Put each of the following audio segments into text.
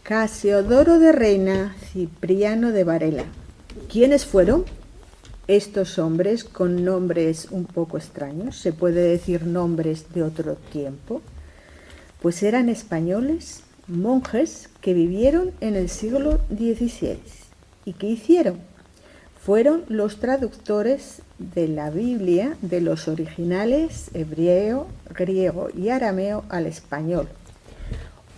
Casiodoro de Reina, Cipriano de Varela. ¿Quiénes fueron estos hombres con nombres un poco extraños? Se puede decir nombres de otro tiempo. Pues eran españoles, monjes que vivieron en el siglo XVI. ¿Y qué hicieron? Fueron los traductores de la Biblia de los originales hebreo, griego y arameo al español.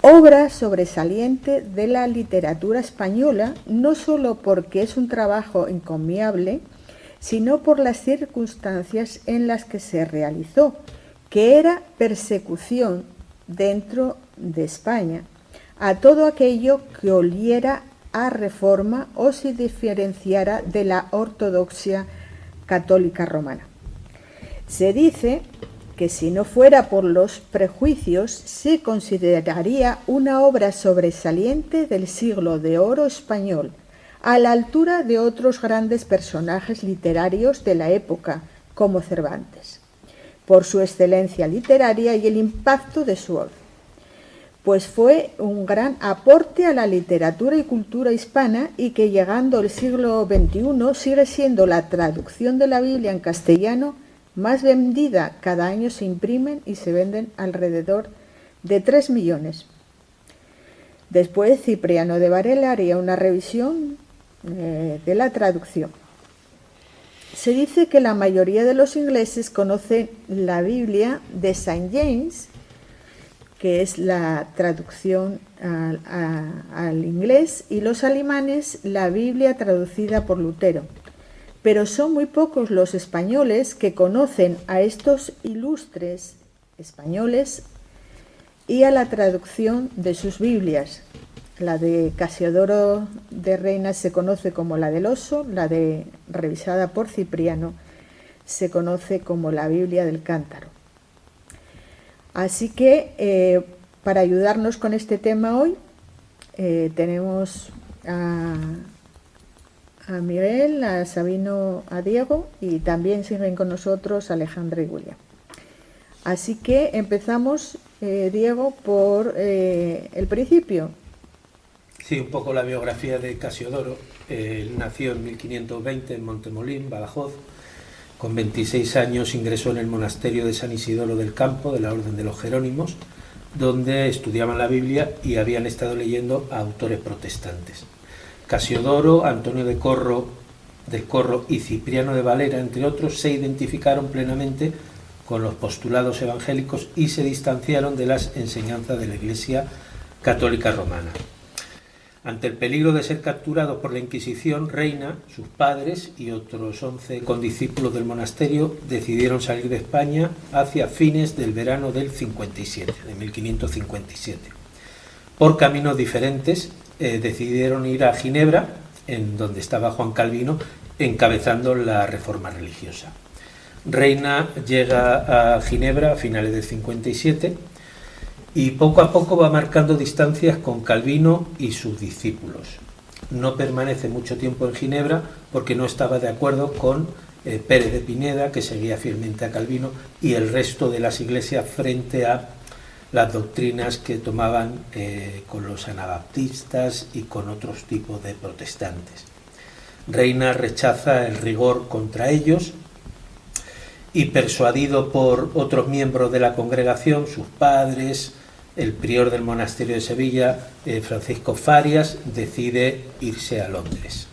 Obra sobresaliente de la literatura española, no solo porque es un trabajo encomiable, sino por las circunstancias en las que se realizó, que era persecución dentro de España a todo aquello que oliera a reforma o se diferenciara de la ortodoxia católica romana. Se dice que si no fuera por los prejuicios, se consideraría una obra sobresaliente del siglo de oro español, a la altura de otros grandes personajes literarios de la época, como Cervantes, por su excelencia literaria y el impacto de su obra. Pues fue un gran aporte a la literatura y cultura hispana y que llegando el siglo XXI sigue siendo la traducción de la Biblia en castellano más vendida. Cada año se imprimen y se venden alrededor de 3 millones. Después Cipriano de Varela haría una revisión de la traducción. Se dice que la mayoría de los ingleses conocen la Biblia de St. James, que es la traducción al inglés, y los alemanes la Biblia traducida por Lutero. Pero son muy pocos los españoles que conocen a estos ilustres españoles y a la traducción de sus Biblias. La de Casiodoro de Reina se conoce como la del Oso, la de revisada por Cipriano se conoce como la Biblia del Cántaro. Así que para ayudarnos con este tema hoy tenemos a Miguel, a Sabino, a Diego y también siguen con nosotros Alejandra y William. Así que empezamos, Diego, por el principio. Sí, un poco la biografía de Casiodoro. Él nació en 1520 en Montemolín, Badajoz. Con 26 años ingresó en el monasterio de San Isidoro del Campo, de la Orden de los Jerónimos, donde estudiaban la Biblia y habían estado leyendo a autores protestantes. Casiodoro, Antonio del Corro y Cipriano de Varela, entre otros, se identificaron plenamente con los postulados evangélicos y se distanciaron de las enseñanzas de la Iglesia Católica Romana. Ante el peligro de ser capturados por la Inquisición, Reina, sus padres y otros 11 condiscípulos del monasterio decidieron salir de España hacia fines del verano del 57, de 1557. Por caminos diferentes decidieron ir a Ginebra, en donde estaba Juan Calvino, encabezando la reforma religiosa. Reina llega a Ginebra a finales del 57 y poco a poco va marcando distancias con Calvino y sus discípulos. No permanece mucho tiempo en Ginebra porque no estaba de acuerdo con Pérez de Pineda, que seguía fielmente a Calvino, y el resto de las iglesias frente a las doctrinas que tomaban con los anabaptistas y con otros tipos de protestantes. Reina rechaza el rigor contra ellos y, persuadido por otros miembros de la congregación, sus padres, el prior del monasterio de Sevilla, Francisco Farias, decide irse a Londres.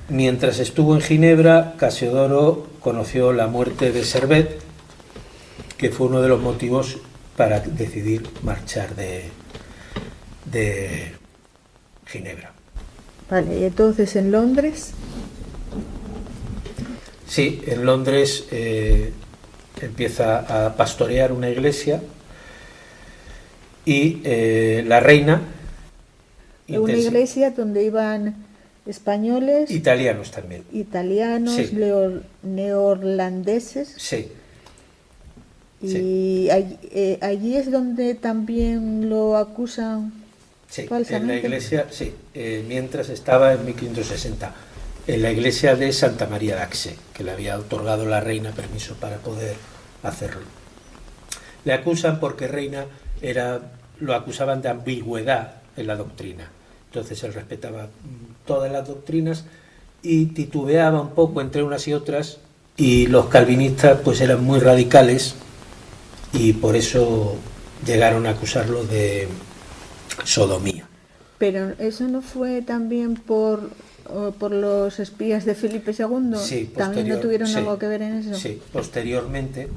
Mientras estuvo en Ginebra, Casiodoro conoció la muerte de Servet, que fue uno de los motivos para decidir marchar de Ginebra. Vale, y entonces en Londres. Sí, en Londres empieza a pastorear una iglesia y la Reina... Una iglesia donde iban españoles... Italianos también. Italianos, sí. Neerlandeses. Sí. Y sí. Allí es donde también lo acusan falsamente. En la iglesia, sí, mientras estaba en 1560. En la iglesia de Santa María d'Axe, que le había otorgado la Reina permiso para poder hacerlo. Le acusan porque Reina lo acusaban de ambigüedad en la doctrina. Entonces él respetaba todas las doctrinas y titubeaba un poco entre unas y otras, y los calvinistas pues eran muy radicales y por eso llegaron a acusarlo de sodomía. Pero eso no fue también por los espías de Felipe II. Sí, ¿También no tuvieron algo que ver en eso? Sí, posteriormente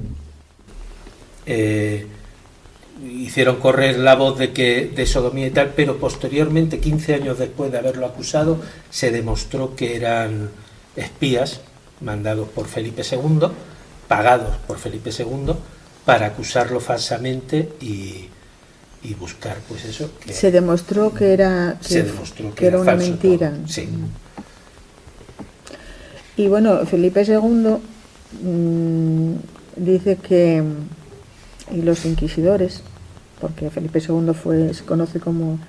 hicieron correr la voz de sodomía y tal, pero posteriormente, 15 años después de haberlo acusado, se demostró que eran espías mandados por Felipe II, pagados por Felipe II, para acusarlo falsamente y buscar, pues eso. Se demostró que era una mentira. Todo. Sí. Y bueno, Felipe II dice que, y los inquisidores, porque Felipe II se conoce como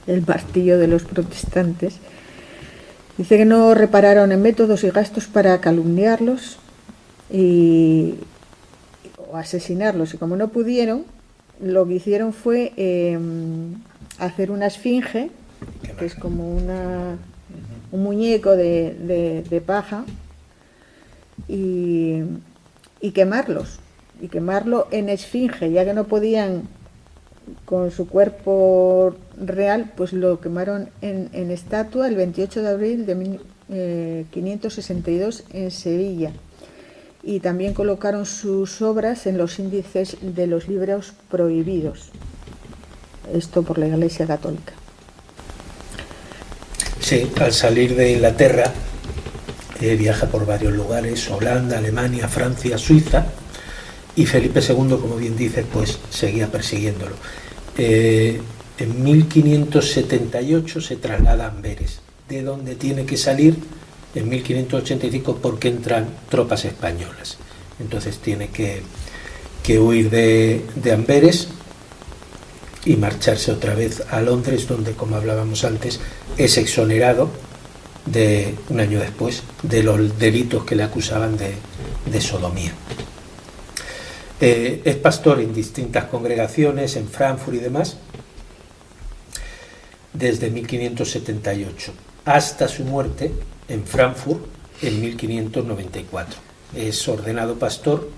el martillo de los protestantes, dice que no repararon en métodos y gastos para calumniarlos o asesinarlos, y como no pudieron, lo que hicieron fue hacer una esfinge, que es como un muñeco de paja, y quemarlo en esfinge, ya que no podían con su cuerpo real, pues lo quemaron en estatua el 28 de abril de 1562 en Sevilla. Y también colocaron sus obras en los índices de los libros prohibidos. Esto por la Iglesia Católica. Sí, al salir de Inglaterra viaja por varios lugares: Holanda, Alemania, Francia, Suiza, y Felipe II, como bien dices, pues seguía persiguiéndolo. En 1578 se traslada a Amberes, de donde tiene que salir en 1585 porque entran tropas españolas. Entonces tiene que huir de Amberes y marcharse otra vez a Londres, donde, como hablábamos antes, es exonerado un año después de los delitos que le acusaban de sodomía. Es pastor en distintas congregaciones, en Frankfurt y demás, desde 1578 hasta su muerte en Frankfurt en 1594. Es ordenado pastor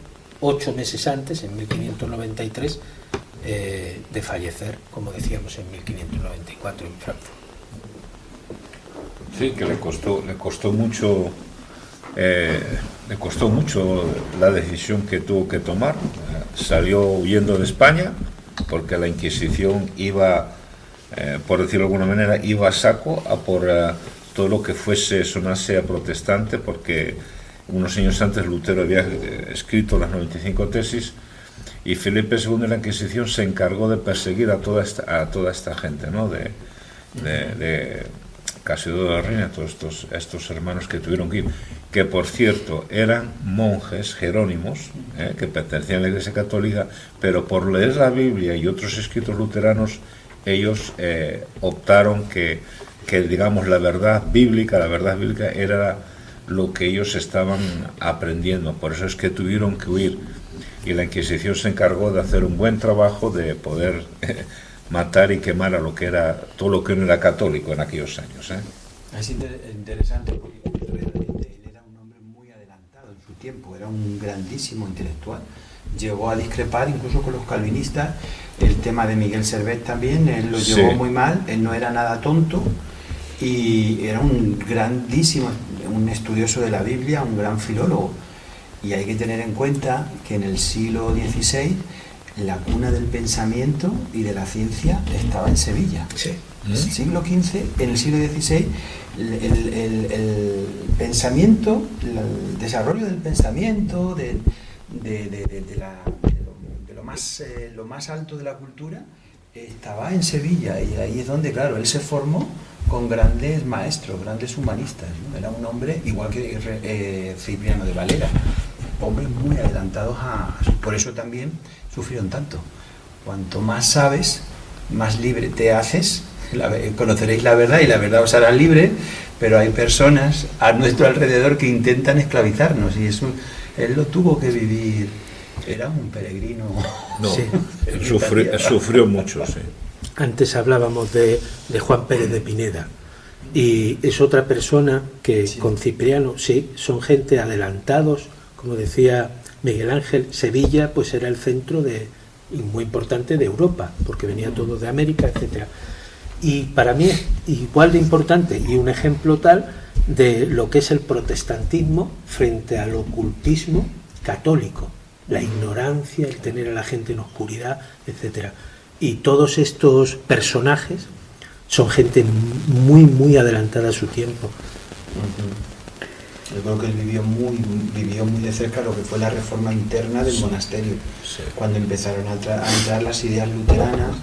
8 meses antes, en 1593, de fallecer, como decíamos, en 1594 en Frankfurt. Sí, que le costó mucho la decisión que tuvo que tomar. Salió huyendo de España porque la Inquisición iba, por decirlo de alguna manera, iba a saco a por todo lo que sonase a protestante, porque unos años antes Lutero había escrito las 95 tesis, y Felipe II de la Inquisición se encargó de perseguir a toda esta gente, ¿no? de Casiodoro de la Reina, todos estos hermanos que tuvieron que ir, que por cierto eran monjes jerónimos, que pertenecían a la Iglesia Católica, pero por leer la Biblia y otros escritos luteranos, ellos optaron que digamos la verdad bíblica era lo que ellos estaban aprendiendo. Por eso es que tuvieron que huir, y la Inquisición se encargó de hacer un buen trabajo de poder matar y quemar a todo lo que no era católico en aquellos años. Es interesante porque realmente él era un hombre muy adelantado en su tiempo, era un grandísimo intelectual. Llegó a discrepar incluso con los calvinistas. El tema de Miguel Servet también, él lo llevó muy mal, él no era nada tonto y era un grandísimo, un estudioso de la Biblia, un gran filólogo. Y hay que tener en cuenta que en el siglo XVI la cuna del pensamiento y de la ciencia estaba en Sevilla. Sí. En el siglo XV, en el siglo XVI, el pensamiento, el desarrollo del pensamiento, de lo más alto de la cultura, estaba en Sevilla, y ahí es donde, claro, él se formó con grandes maestros, grandes humanistas, ¿no? Era un hombre igual que Cipriano de Valera, hombres muy adelantados por eso también sufrieron tanto. Cuanto más sabes, más libre te haces. Conoceréis la verdad y la verdad os hará libre, pero hay personas a nuestro alrededor que intentan esclavizarnos, y eso él lo tuvo que vivir. Era un peregrino. No, sí, sufrió mucho, sí. Antes hablábamos de Juan Pérez de Pineda, y es otra persona que Sí. con Cipriano, sí, son gente adelantados, como decía Miguel Ángel. Sevilla pues era el centro y muy importante de Europa, porque venía todo de América, etcétera. Y para mí es igual de importante y un ejemplo tal de lo que es el protestantismo frente al ocultismo católico, la ignorancia, el tener a la gente en oscuridad, etcétera. Y todos estos personajes son gente muy, muy adelantada a su tiempo. Yo creo que él vivió muy de cerca lo que fue la reforma interna del monasterio. Sí. Cuando empezaron a entrar las ideas luteranas,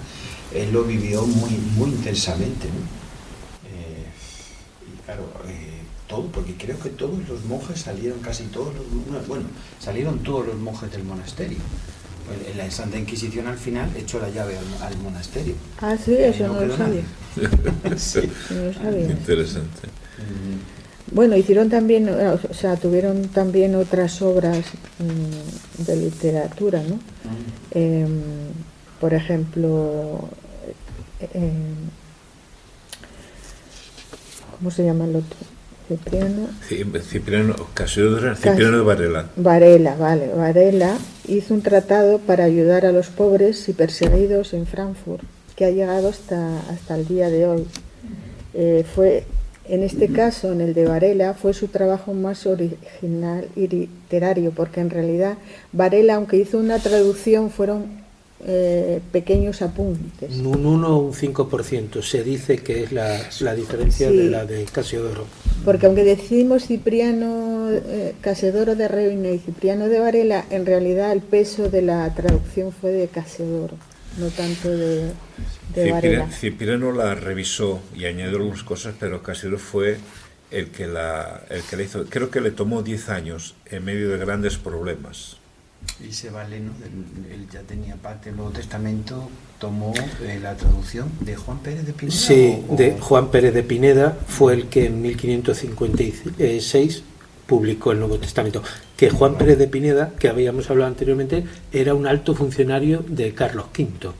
él lo vivió muy intensamente, ¿no? Y claro, todo, porque creo que todos los monjes salieron, salieron todos los monjes del monasterio. En la Santa Inquisición al final echó la llave al monasterio. Ah, sí, eso no lo quedó sabía. nadie. Sí. No lo sabía. Interesante. Bueno, hicieron también, o sea, tuvieron también otras obras de literatura, ¿no? Por ejemplo, ¿cómo se llama el otro? Cipriano de Varela. Varela, vale. Varela hizo un tratado para ayudar a los pobres y perseguidos en Frankfurt, que ha llegado hasta el día de hoy. En este caso, en el de Varela, fue su trabajo más original y literario, porque en realidad Varela, aunque hizo una traducción, fueron pequeños apuntes. Un 1 o un 5% se dice que es la diferencia Sí. de la de Casiodoro. Porque aunque decimos Cipriano Casiodoro de Reina y Cipriano de Varela, en realidad el peso de la traducción fue de Casiodoro, no tanto de Varela. Cipriano la revisó y añadió algunas cosas, pero Casiodoro fue el que la hizo. Creo que le tomó 10 años en medio de grandes problemas. Y se vale, ¿no? Él ya tenía parte del Nuevo Testamento, tomó la traducción de Juan Pérez de Pineda. Sí, de Juan Pérez de Pineda fue el que en 1556 publicó el Nuevo Testamento. Que Juan Pérez de Pineda, que habíamos hablado anteriormente, era un alto funcionario de Carlos V.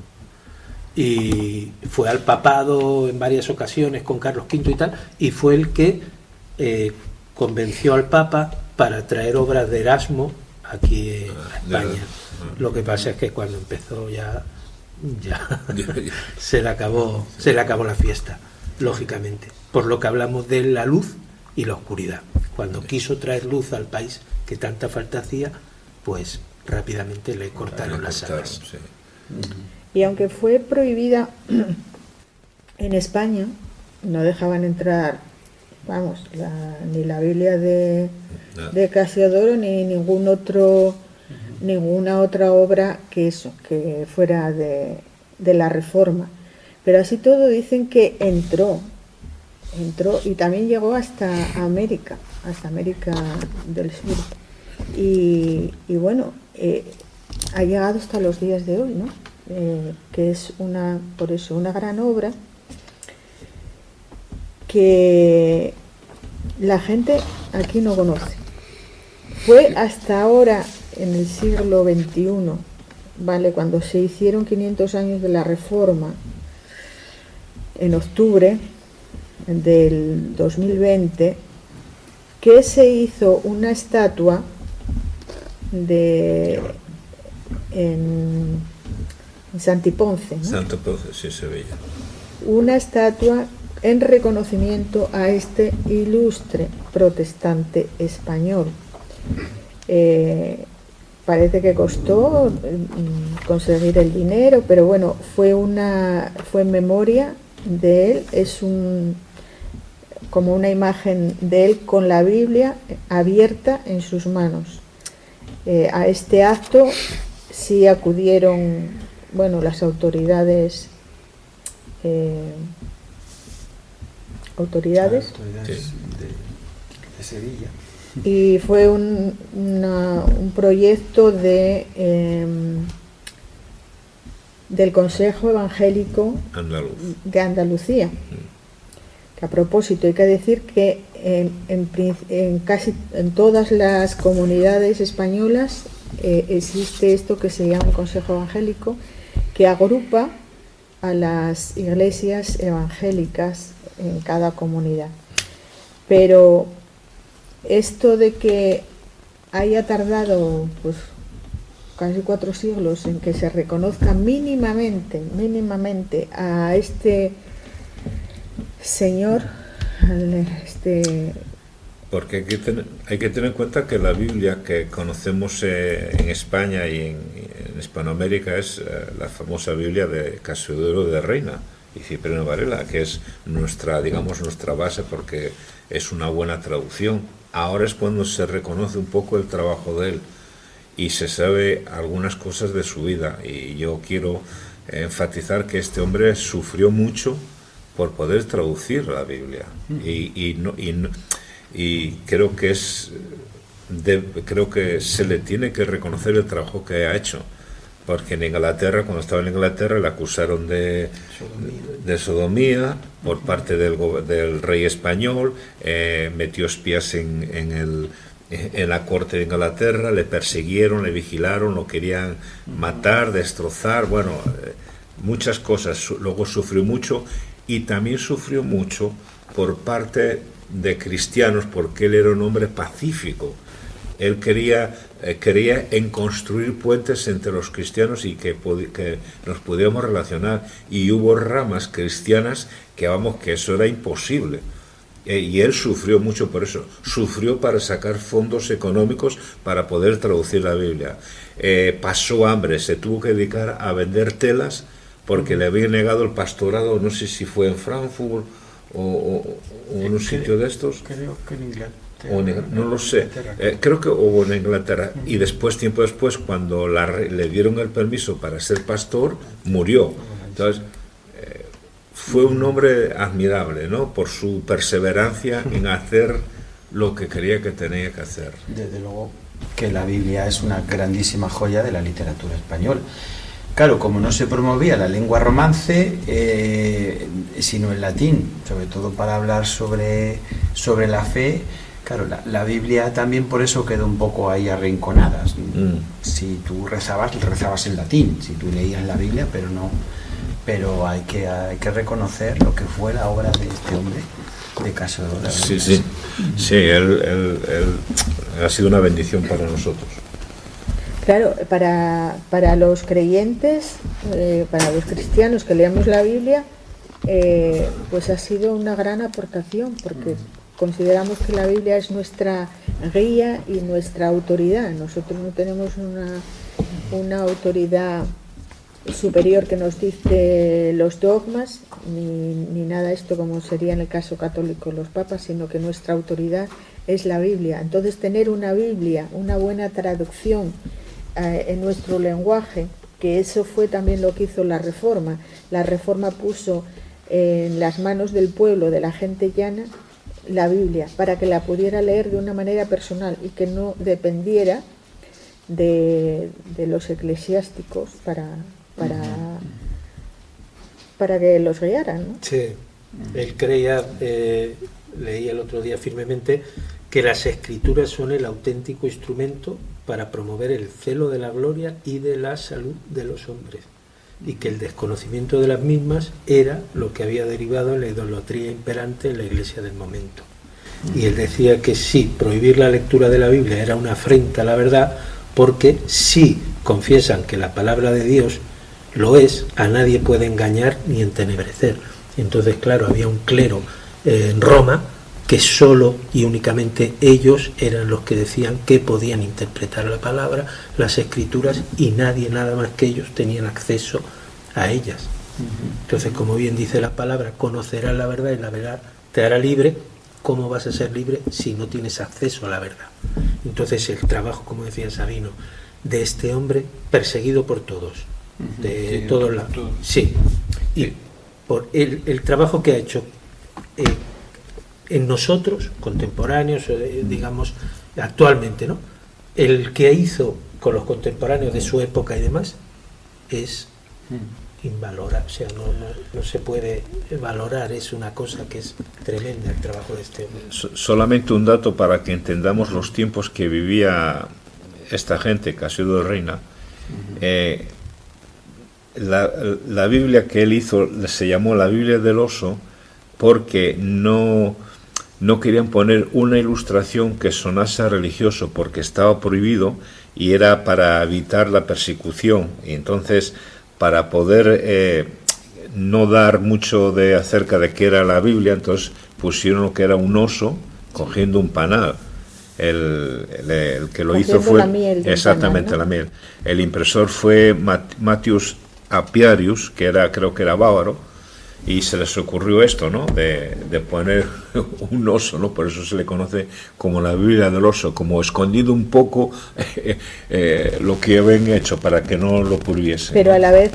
Y fue al papado en varias ocasiones con Carlos V y tal, y fue el que convenció al Papa para traer obras de Erasmo aquí a España. Lo que pasa es que cuando empezó ya se le acabó la fiesta, lógicamente, por lo que hablamos de la luz y la oscuridad. Cuando quiso traer luz al país que tanta falta hacía, pues rápidamente le cortaron las alas. Sí. Y aunque fue prohibida en España, no dejaban entrar, vamos, ni la Biblia de Casiodoro ni ninguna otra obra que fuera de la Reforma. Pero así todo dicen que entró y también llegó hasta América del Sur. Y bueno, ha llegado hasta los días de hoy, ¿no? Que es por eso una gran obra que la gente aquí no conoce. Fue hasta ahora, en el siglo XXI, ¿vale? Cuando se hicieron 500 años de la Reforma, en octubre del 2020, que se hizo una estatua en Santiponce, ¿no? Santo Ponce, sí, Sevilla. Una estatua en reconocimiento a este ilustre protestante español. Parece que costó conseguir el dinero, pero bueno, fue en memoria de él. Es como una imagen de él con la Biblia abierta en sus manos. A este acto sí acudieron, bueno, las autoridades De Sevilla. y fue un proyecto del Consejo Evangélico Andaluz. de Andalucía. Que a propósito hay que decir que en todas las comunidades españolas existe esto que se llama el Consejo Evangélico, que agrupa a las iglesias evangélicas en cada comunidad. Pero esto de que haya tardado pues casi 4 siglos en que se reconozca mínimamente a este señor, Porque hay que tener en cuenta que la Biblia que conocemos en España y en Hispanoamérica es la famosa Biblia de Casiodoro de Reina y Cipriano Varela, que es nuestra base porque es una buena traducción. Ahora es cuando se reconoce un poco el trabajo de él y se sabe algunas cosas de su vida, y yo quiero enfatizar que este hombre sufrió mucho por poder traducir la Biblia y creo que creo que se le tiene que reconocer el trabajo que ha hecho, porque en Inglaterra, cuando estaba en Inglaterra, le acusaron de sodomía por parte del rey español, metió espías en la corte de Inglaterra, le persiguieron, le vigilaron, lo querían matar, destrozar, bueno, muchas cosas. Luego sufrió mucho, y también sufrió mucho por parte de cristianos, porque él era un hombre pacífico. Él quería en construir puentes entre los cristianos y que nos pudiéramos relacionar, y hubo ramas cristianas que eso era imposible. Y él sufrió mucho por eso, sufrió para sacar fondos económicos para poder traducir la Biblia. Pasó hambre, se tuvo que dedicar a vender telas porque le había negado el pastorado, no sé si fue en Frankfurt o en un sitio de estos. Creo que en Inglaterra. No lo sé, creo que hubo en Inglaterra, y después, tiempo después, cuando le dieron el permiso para ser pastor, murió. Entonces, fue un hombre admirable, ¿no?, por su perseverancia en hacer lo que creía que tenía que hacer. Desde luego que la Biblia es una grandísima joya de la literatura española. Claro, como no se promovía la lengua romance, sino el latín, sobre todo para hablar sobre la fe, claro, la Biblia también por eso quedó un poco ahí arrinconada. Si tú rezabas en latín, si tú leías la Biblia, pero hay que reconocer lo que fue la obra de este hombre, de Casiodoro de Reina. Sí, él ha sido una bendición para nosotros. Claro, para los creyentes, para los cristianos que leamos la Biblia, pues ha sido una gran aportación, porque consideramos que la Biblia es nuestra guía y nuestra autoridad. Nosotros no tenemos una autoridad superior que nos dice los dogmas, ni nada esto como sería en el caso católico los papas, sino que nuestra autoridad es la Biblia. Entonces, tener una Biblia, una buena traducción en nuestro lenguaje, que eso fue también lo que hizo la Reforma. La Reforma puso en las manos del pueblo, de la gente llana, la Biblia, para que la pudiera leer de una manera personal y que no dependiera de los eclesiásticos para que los guiaran, ¿no? Sí, él creía, leí el otro día firmemente, que las escrituras son el auténtico instrumento para promover el celo de la gloria y de la salud de los hombres, y que el desconocimiento de las mismas era lo que había derivado en la idolatría imperante en la iglesia del momento. Y él decía que sí, prohibir la lectura de la Biblia era una afrenta a la verdad, porque si confiesan que la palabra de Dios lo es, a nadie puede engañar ni entenebrecer. Entonces, claro, había un clero en Roma que solo y únicamente ellos eran los que decían que podían interpretar la palabra, las escrituras, y nadie, nada más que ellos, tenían acceso a ellas. Entonces, como bien dice la palabra, conocerás la verdad y la verdad te hará libre. ¿Cómo vas a ser libre si no tienes acceso a la verdad? Entonces, el trabajo, como decía Sabino, de este hombre perseguido por todos, de todos lados. Sí, y por el trabajo que ha hecho en nosotros, contemporáneos, digamos, actualmente, ¿no? El que hizo con los contemporáneos de su época y demás es invalorable, o sea, no se puede valorar, es una cosa que es tremenda el trabajo de este hombre. Solamente un dato para que entendamos los tiempos que vivía esta gente, Casiodoro de Reina. la Biblia que él hizo se llamó la Biblia del Oso porque no querían poner una ilustración que sonase religioso porque estaba prohibido y era para evitar la persecución. Y entonces, para poder no dar mucho de acerca de qué era la Biblia, entonces pusieron lo que era un oso cogiendo un panal. El que lo hizo fue la miel exactamente panal, ¿no? la miel. El impresor fue Matthias Apiarius, creo que era bávaro, y se les ocurrió esto, ¿no? De poner un oso, ¿no? Por eso se le conoce como la Biblia del oso, como escondido un poco lo que habían hecho para que no lo pudiesen. Pero a la vez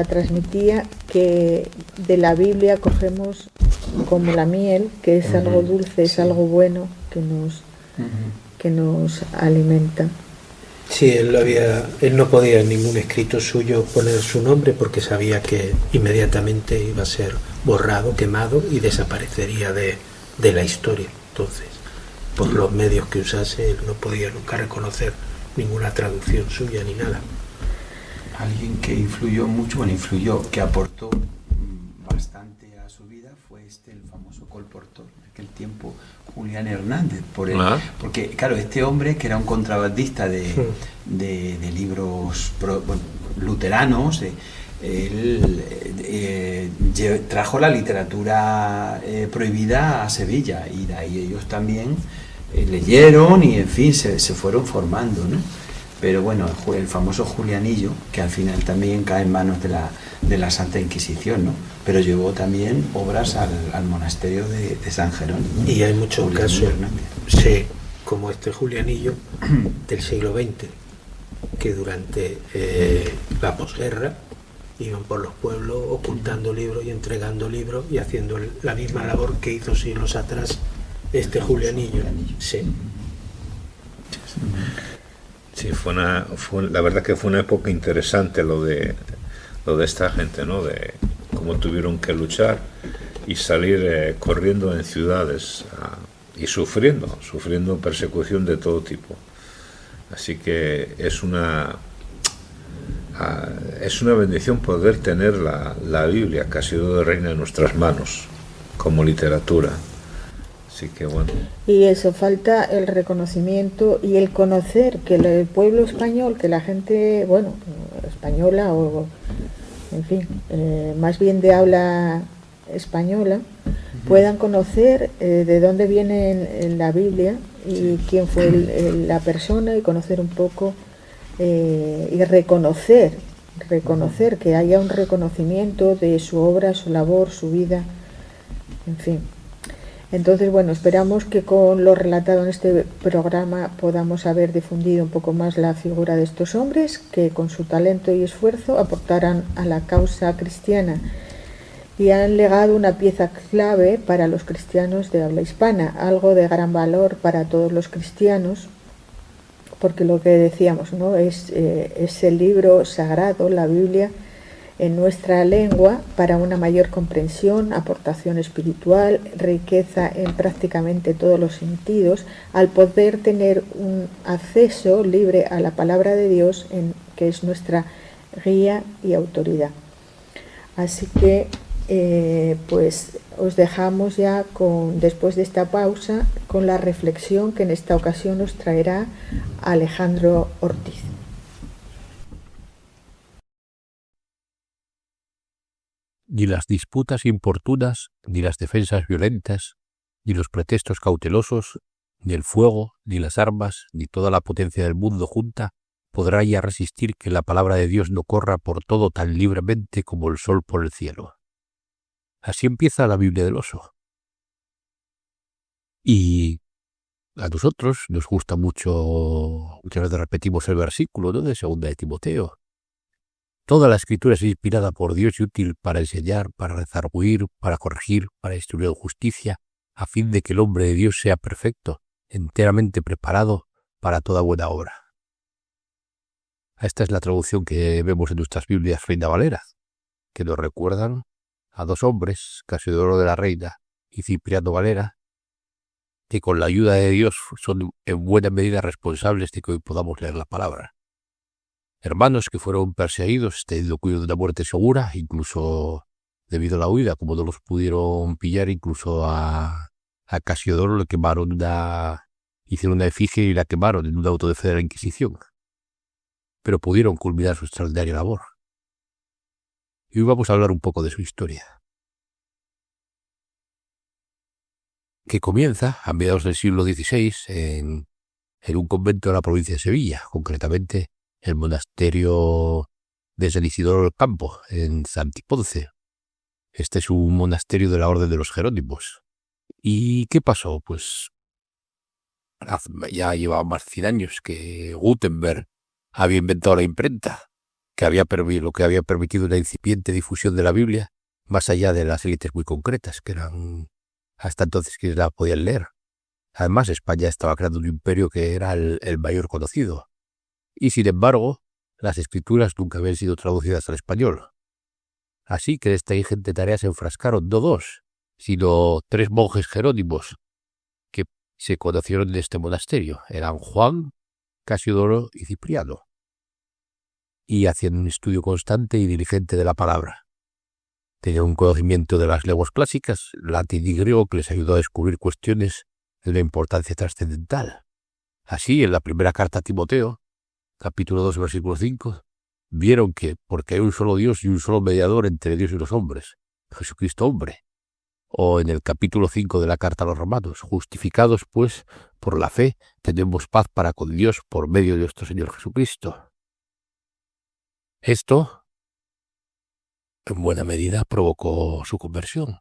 transmitía que de la Biblia cogemos como la miel, que es algo dulce, es algo bueno que nos alimenta. Sí, él no podía en ningún escrito suyo poner su nombre porque sabía que inmediatamente iba a ser borrado, quemado y desaparecería de la historia. Entonces, por los medios que usase, él no podía nunca reconocer ninguna traducción suya ni nada. Alguien que influyó mucho, que aportó bastante a su vida fue el famoso colportor de aquel tiempo, Julián Hernández, porque claro, este hombre que era un contrabandista de libros luteranos, él trajo la literatura prohibida a Sevilla y de ahí ellos también leyeron y en fin se fueron formando, ¿no? Pero bueno, el famoso Julianillo, que al final también cae en manos de la Santa Inquisición, ¿no? Pero llevó también obras al monasterio de San Jerónimo. Y hay muchos casos, sí, como este Julianillo del siglo XX, que durante la posguerra iban por los pueblos ocultando libros y entregando libros y haciendo la misma labor que hizo siglos atrás este Julianillo. Sí. Sí, la verdad que fue una época interesante lo de esta gente, ¿no? De cómo tuvieron que luchar y salir corriendo en ciudades y sufriendo persecución de todo tipo. Así que es una bendición poder tener la Biblia, que ha sido de reina en nuestras manos como literatura. Así que bueno. Y eso, falta el reconocimiento y el conocer que el pueblo español, que la gente, bueno, española o, en fin, más bien de habla española, puedan conocer de dónde viene la Biblia y quién fue la persona y conocer un poco y reconocer que haya un reconocimiento de su obra, su labor, su vida, en fin. Entonces, bueno, esperamos que con lo relatado en este programa podamos haber difundido un poco más la figura de estos hombres que con su talento y esfuerzo aportaran a la causa cristiana y han legado una pieza clave para los cristianos de habla hispana, algo de gran valor para todos los cristianos, porque lo que decíamos, ¿no? Es el libro sagrado, la Biblia, en nuestra lengua para una mayor comprensión, aportación espiritual, riqueza en prácticamente todos los sentidos, al poder tener un acceso libre a la palabra de Dios, que es nuestra guía y autoridad. Así que pues os dejamos ya después de esta pausa con la reflexión que en esta ocasión nos traerá Alejandro Ortiz. Ni las disputas importunas, ni las defensas violentas, ni los pretextos cautelosos, ni el fuego, ni las armas, ni toda la potencia del mundo junta podrá ya resistir que la palabra de Dios no corra por todo tan libremente como el sol por el cielo. Así empieza la Biblia del Oso. Y a nosotros nos gusta mucho, muchas veces repetimos el versículo, ¿no?, de 2 de Timoteo. Toda la Escritura es inspirada por Dios y útil para enseñar, para redarguir, para corregir, para instruir en justicia, a fin de que el hombre de Dios sea perfecto, enteramente preparado para toda buena obra. Esta es la traducción que vemos en nuestras Biblias Reina Valera, que nos recuerdan a 2 hombres, Casiodoro de la Reina y Cipriano Valera, que con la ayuda de Dios son en buena medida responsables de que hoy podamos leer la palabra. hermanos que fueron perseguidos, teniendo cuidado de una muerte segura, incluso debido a la huida, como no los pudieron pillar, incluso a Casiodoro le quemaron hicieron una efigie y la quemaron en un auto de fe de la Inquisición. Pero pudieron culminar su extraordinaria labor. Y hoy vamos a hablar un poco de su historia, que comienza a mediados del siglo XVI en un convento de la provincia de Sevilla, concretamente el monasterio de San Isidoro del Campo, en Santiponce. Este es un monasterio de la Orden de los Jerónimos. ¿Y qué pasó? Pues ya llevaba más de 100 años que Gutenberg había inventado la imprenta, lo que había permitido una incipiente difusión de la Biblia más allá de las élites muy concretas, que eran hasta entonces quienes la podían leer. Además, España estaba creando un imperio que era el mayor conocido. Y sin embargo, las escrituras nunca habían sido traducidas al español. Así que de esta ingente tarea se enfrascaron no 2, sino 3 monjes jerónimos que se conocieron en este monasterio. Eran Juan, Casiodoro y Cipriano. Y hacían un estudio constante y diligente de la palabra. Tenían un conocimiento de las lenguas clásicas, latín y griego, que les ayudó a descubrir cuestiones de una importancia trascendental. Así, en la primera carta a Timoteo, capítulo 2, versículo 5, vieron que porque hay un solo Dios y un solo mediador entre Dios y los hombres, Jesucristo hombre. O en el capítulo 5 de la carta a los Romanos, justificados pues por la fe, tenemos paz para con Dios por medio de nuestro Señor Jesucristo. Esto, en buena medida, provocó su conversión.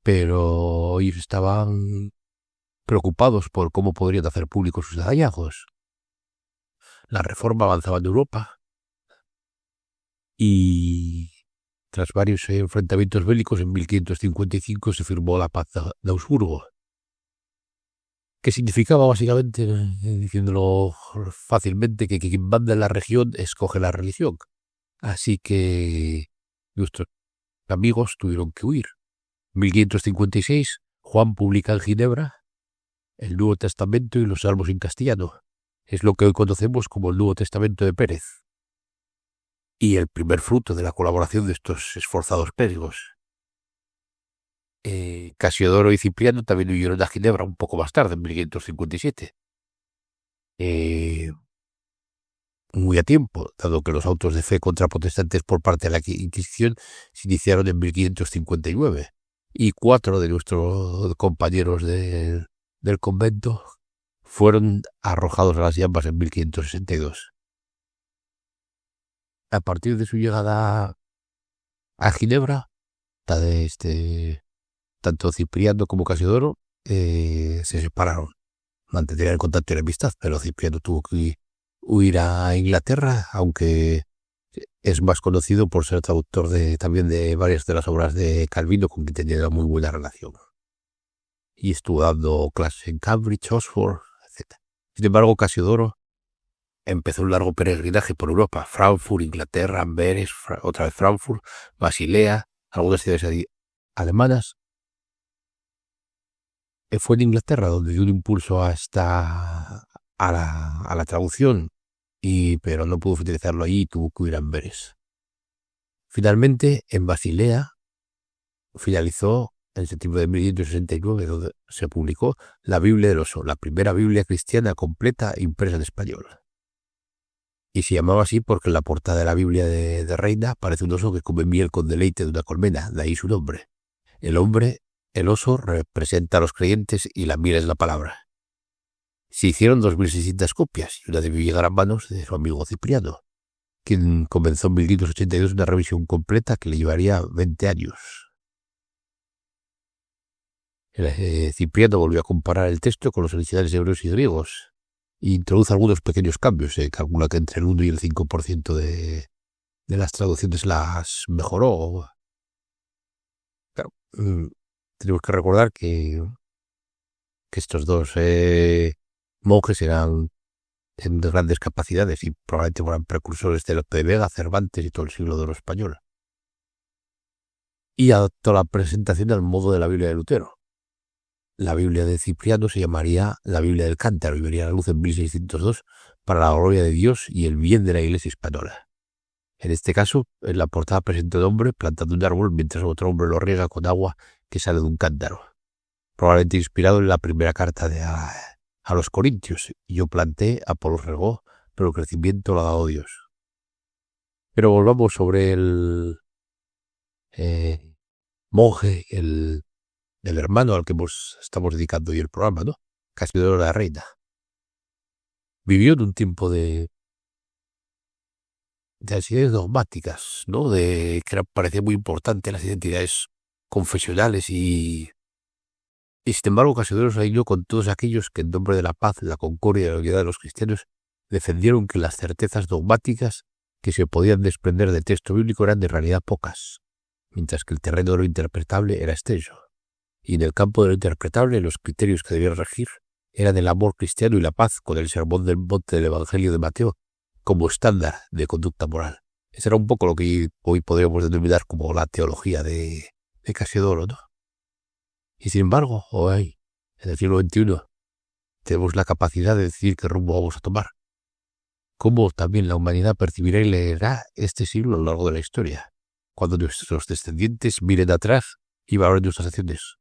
Pero ellos estaban preocupados por cómo podrían hacer públicos sus hallazgos. La reforma avanzaba en Europa y tras varios enfrentamientos bélicos en 1555 se firmó la paz de Augsburgo, que significaba básicamente, diciéndolo fácilmente, que quien manda en la región escoge la religión. Así que nuestros amigos tuvieron que huir. En 1556 Juan publica en Ginebra el Nuevo Testamento y los Salmos en castellano. Es lo que hoy conocemos como el Nuevo Testamento de Pérez. Y el primer fruto de la colaboración de estos esforzados clérigos. Casiodoro y Cipriano también huyeron a Ginebra un poco más tarde, en 1557. Muy a tiempo, dado que los autos de fe contra protestantes por parte de la Inquisición se iniciaron en 1559. Y 4 de nuestros compañeros del convento fueron arrojados a las llamas en 1562. A partir de su llegada a Ginebra, tanto Cipriano como Casiodoro se separaron. Mantendrían el contacto y la amistad, pero Cipriano tuvo que huir a Inglaterra, aunque es más conocido por ser traductor también de varias de las obras de Calvino, con quien tenía una muy buena relación. Y estuvo dando clases en Cambridge, Oxford, etc. Sin embargo, Casiodoro empezó un largo peregrinaje por Europa: Frankfurt, Inglaterra, Amberes, otra vez Frankfurt, Basilea, algunas ciudades alemanas. Fue en Inglaterra donde dio un impulso a la traducción, pero no pudo utilizarlo allí y tuvo que ir a Amberes. Finalmente, en Basilea, finalizó en septiembre de 1569, donde se publicó la Biblia del Oso, la primera Biblia cristiana completa impresa en español. Y se llamaba así porque en la portada de la Biblia de Reina aparece un oso que come miel con deleite de una colmena, de ahí su nombre. El oso representa a los creyentes y la miel es la palabra. Se hicieron 2.600 copias y una debió llegar a manos de su amigo Cipriano, quien comenzó en 1582 una revisión completa que le llevaría 20 años. Cipriano volvió a comparar el texto con los originales hebreos y griegos e introduce algunos pequeños cambios. Se calcula que entre el 1 y el 5% de las traducciones las mejoró. Claro, tenemos que recordar que estos dos monjes eran de grandes capacidades y probablemente fueran precursores de Lope de Vega, Cervantes y todo el siglo de oro español. Y adaptó la presentación al modo de la Biblia de Lutero. La Biblia de Cipriano se llamaría la Biblia del Cántaro y vería la luz en 1602, para la gloria de Dios y el bien de la Iglesia española. En este caso, en la portada presenta un hombre plantando un árbol mientras otro hombre lo riega con agua que sale de un cántaro, probablemente inspirado en la primera carta a los Corintios. Yo planté, Apolos regó, pero el crecimiento lo ha dado Dios. Pero volvamos sobre el monje, el hermano al que estamos dedicando hoy el programa, ¿no? Casiodoro de la Reina. Vivió en un tiempo de identidades dogmáticas, ¿no? Que parecía muy importante las identidades confesionales y sin embargo Casiodoro se alineó con todos aquellos que en nombre de la paz, la concordia y la unidad de los cristianos defendieron que las certezas dogmáticas que se podían desprender del texto bíblico eran de realidad pocas, mientras que el terreno de lo interpretable era extenso. Y en el campo de lo interpretable los criterios que debían regir eran el amor cristiano y la paz, con el sermón del monte del Evangelio de Mateo como estándar de conducta moral. Eso era un poco lo que hoy podríamos denominar como la teología de Casiodoro, ¿no? Y sin embargo, hoy, en el siglo XXI, tenemos la capacidad de decidir qué rumbo vamos a tomar. Cómo también la humanidad percibirá y leerá este siglo a lo largo de la historia, cuando nuestros descendientes miren atrás y valoren nuestras acciones.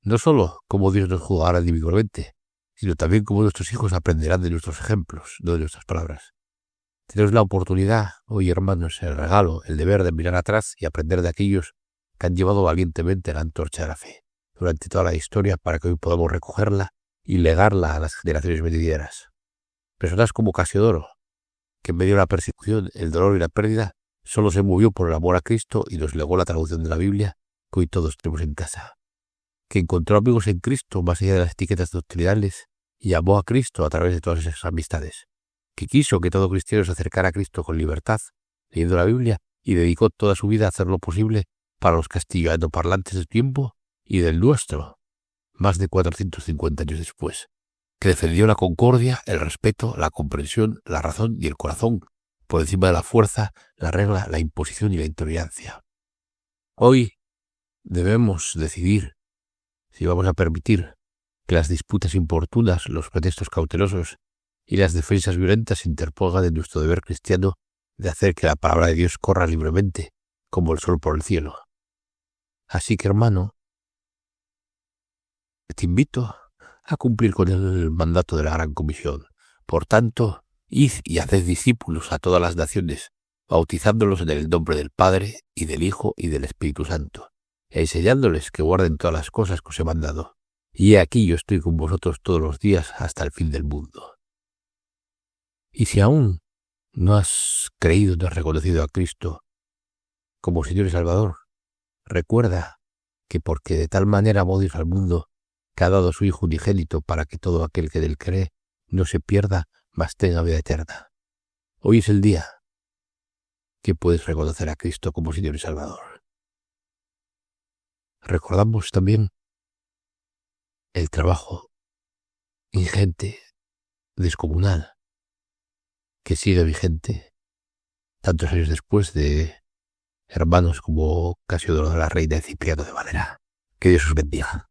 No solo cómo Dios nos juzgará individualmente, sino también cómo nuestros hijos aprenderán de nuestros ejemplos, no de nuestras palabras. Tenemos la oportunidad, hoy hermanos, el regalo, el deber de mirar atrás y aprender de aquellos que han llevado valientemente la antorcha de la fe durante toda la historia para que hoy podamos recogerla y legarla a las generaciones venideras. Personas como Casiodoro, que en medio de la persecución, el dolor y la pérdida, solo se movió por el amor a Cristo y nos legó la traducción de la Biblia que hoy todos tenemos en casa. Que encontró amigos en Cristo más allá de las etiquetas doctrinales y amó a Cristo a través de todas esas amistades. Que quiso que todo cristiano se acercara a Cristo con libertad, leyendo la Biblia, y dedicó toda su vida a hacer lo posible para los castellanoparlantes del tiempo y del nuestro, más de 450 años después. Que defendió la concordia, el respeto, la comprensión, la razón y el corazón, por encima de la fuerza, la regla, la imposición y la intolerancia. Hoy debemos decidir si vamos a permitir que las disputas importunas, los pretextos cautelosos y las defensas violentas se interpongan en nuestro deber cristiano de hacer que la palabra de Dios corra libremente, como el sol por el cielo. Así que, hermano, te invito a cumplir con el mandato de la Gran Comisión. Por tanto, id y haced discípulos a todas las naciones, bautizándolos en el nombre del Padre, y del Hijo, y del Espíritu Santo, y enseñándoles que guarden todas las cosas que os he mandado. Y he aquí yo estoy con vosotros todos los días hasta el fin del mundo. Y si aún no has creído, no has reconocido a Cristo como Señor y Salvador, recuerda que porque de tal manera amó Dios al mundo, que ha dado a su Hijo unigénito para que todo aquel que de él cree no se pierda, mas tenga vida eterna. Hoy es el día que puedes reconocer a Cristo como Señor y Salvador. Recordamos también el trabajo ingente, descomunal, que sigue vigente tantos años después de hermanos como Casiodoro de la Reina y Cipriano de Valera. Que Dios os bendiga.